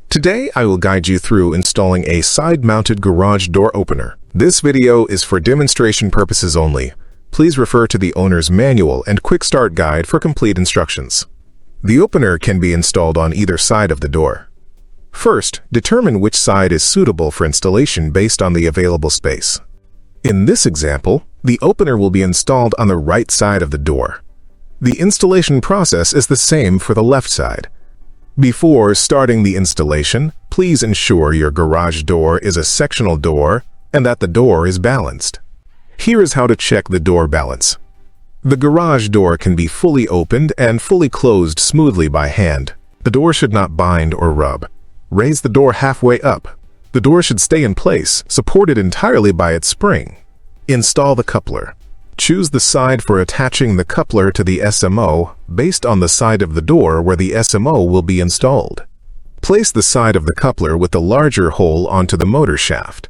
Today, I will guide you through installing a side-mounted garage door opener. This video is for demonstration purposes only. Please refer to the owner's manual and quick start guide for complete instructions. The opener can be installed on either side of the door. First, determine which side is suitable for installation based on the available space. In this example, the opener will be installed on the right side of the door. The installation process is the same for the left side. Before starting the installation, please ensure your garage door is a sectional door and that the door is balanced. Here is how to check the door balance. The garage door can be fully opened and fully closed smoothly by hand. The door should not bind or rub. Raise the door halfway up. The door should stay in place, supported entirely by its spring. Install the coupler. Choose the side for attaching the coupler to the SMO based on the side of the door where the SMO will be installed. Place the side of the coupler with the larger hole onto the motor shaft.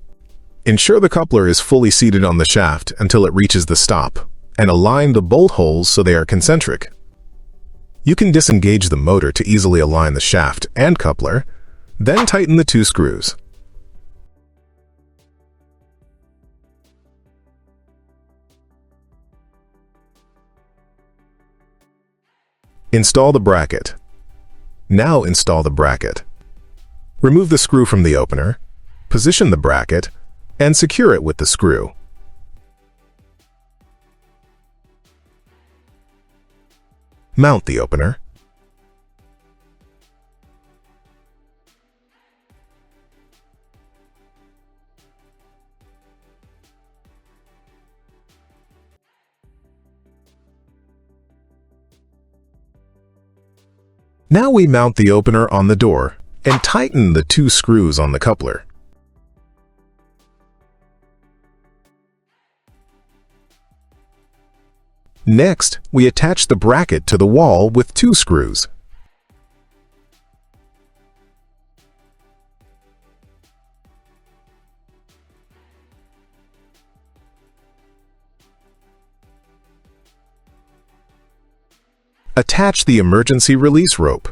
Ensure the coupler is fully seated on the shaft until it reaches the stop, and align the bolt holes so they are concentric. You can disengage the motor to easily align the shaft and coupler, then tighten the two screws. Install the bracket. Now install the bracket. Remove the screw from the opener, position the bracket, and secure it with the screw. Mount the opener. Now we mount the opener on the door and tighten the two screws on the coupler. Next, we attach the bracket to the wall with two screws. Attach the emergency release rope.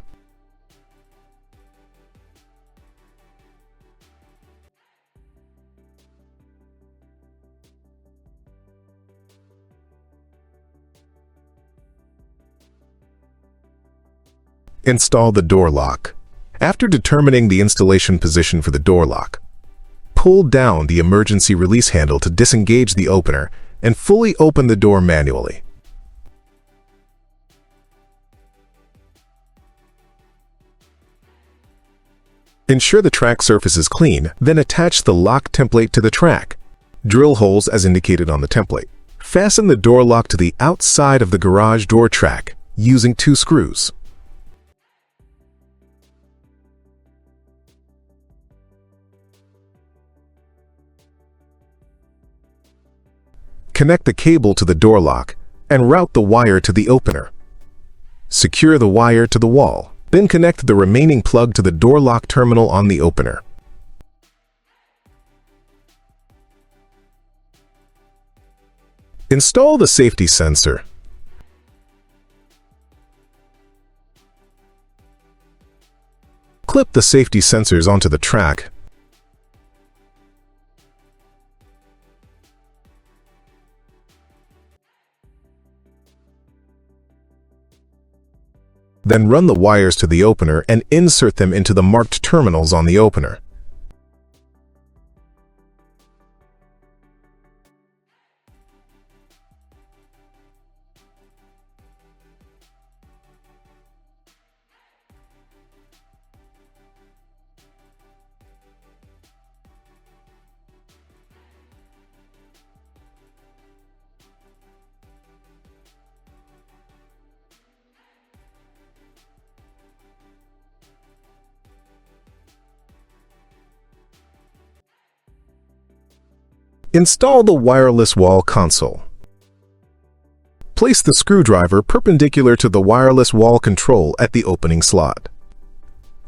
Install the door lock. After determining the installation position for the door lock, pull down the emergency release handle to disengage the opener and fully open the door manually. Ensure the track surface is clean, then attach the lock template to the track. Drill holes as indicated on the template. Fasten the door lock to the outside of the garage door track using two screws. Connect the cable to the door lock and route the wire to the opener. Secure the wire to the wall. Then connect the remaining plug to the door lock terminal on the opener. Install the safety sensor. Clip the safety sensors onto the track. Then run the wires to the opener and insert them into the marked terminals on the opener. Install the wireless wall console. Place the screwdriver perpendicular to the wireless wall control at the opening slot.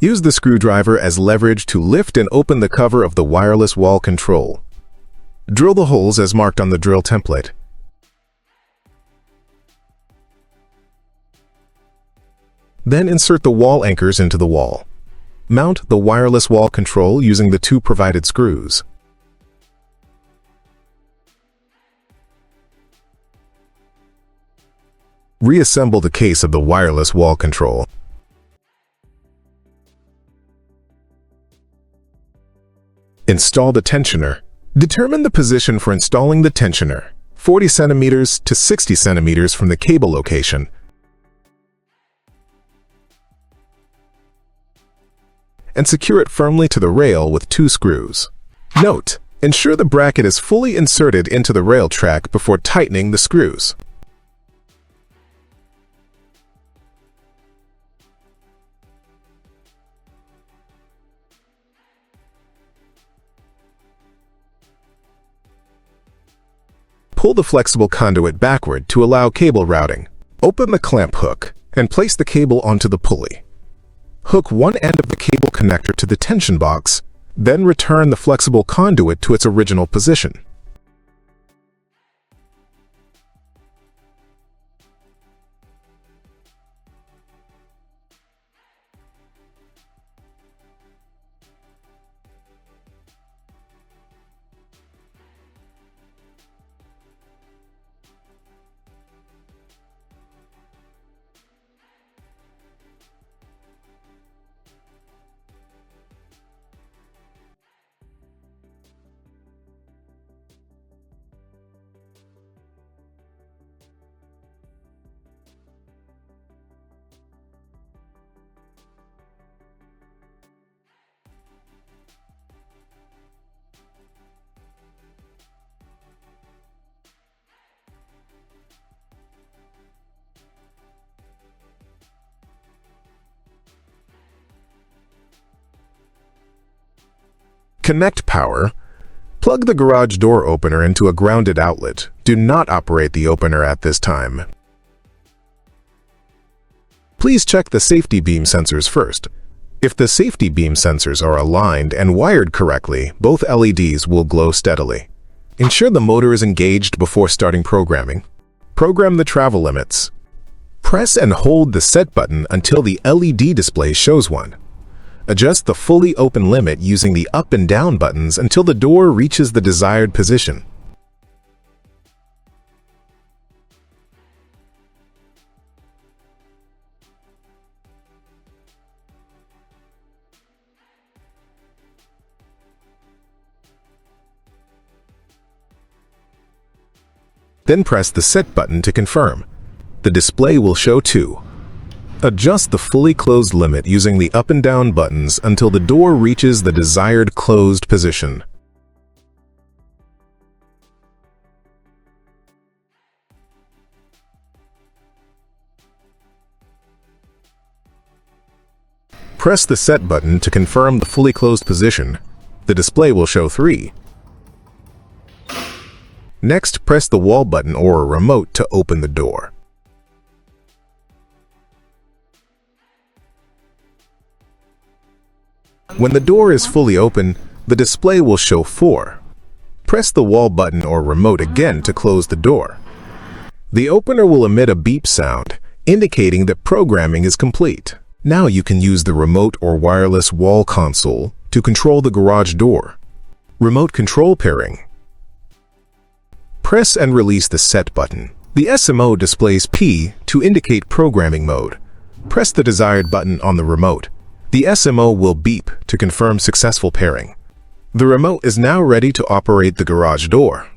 Use the screwdriver as leverage to lift and open the cover of the wireless wall control. Drill the holes as marked on the drill template. Then insert the wall anchors into the wall. Mount the wireless wall control using the 2 provided screws. Reassemble the case of the wireless wall control. Install the tensioner. Determine the position for installing the tensioner, 40 centimeters to 60 centimeters from the cable location. And secure it firmly to the rail with 2 screws. Note: ensure the bracket is fully inserted into the rail track before tightening the screws. Pull the flexible conduit backward to allow cable routing. Open the clamp hook and place the cable onto the pulley. Hook one end of the cable connector to the tension box, then return the flexible conduit to its original position. Connect power. Plug the garage door opener into a grounded outlet. Do not operate the opener at this time. Please check the safety beam sensors first. If the safety beam sensors are aligned and wired correctly, both LEDs will glow steadily. Ensure the motor is engaged before starting programming. Program the travel limits. Press and hold the set button until the LED display shows one. Adjust the fully open limit using the up and down buttons until the door reaches the desired position. Then press the set button to confirm. The display will show 2. Adjust the fully closed limit using the up and down buttons until the door reaches the desired closed position. Press the set button to confirm the fully closed position. The display will show 3. Next, press the wall button or a remote to open the door. When the door is fully open, the display will show 4. Press the wall button or remote again to close the door. The opener will emit a beep sound, indicating that programming is complete. Now you can use the remote or wireless wall console to control the garage door. Remote control pairing. Press and release the set button. The SMO displays P to indicate programming mode. Press the desired button on the remote. The SMO will beep to confirm successful pairing. The remote is now ready to operate the garage door.